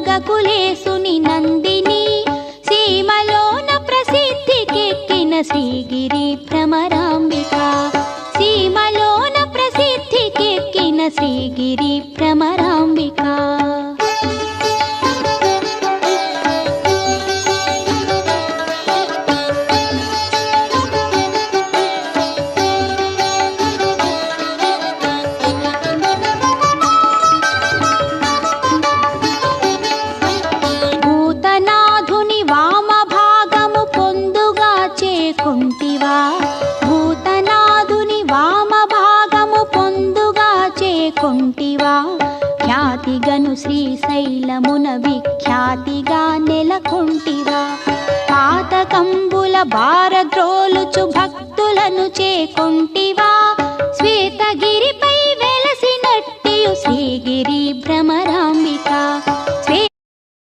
గగకులేసుని నందిని సీమలోన ప్రసిద్ధికెక్కిన శ్రీగిరి భ్రమరాంబిక సీమలోన ప్రసిద్ధికెక్కిన శ్రీగిరి భ్రమరాంబిక భూతనాథుని వామ భాగము పొందుగా చేకొంటివా ఖ్యాతిగను శ్రీశైలమున విఖ్యాతిగా నెలకొంటివా పాతకంబుల భారద్రోలుచు భక్తులను చేకొంటివా శ్వేతగిరిపై వెలసినట్టియు శ్రీగిరి భ్రమరాంబిక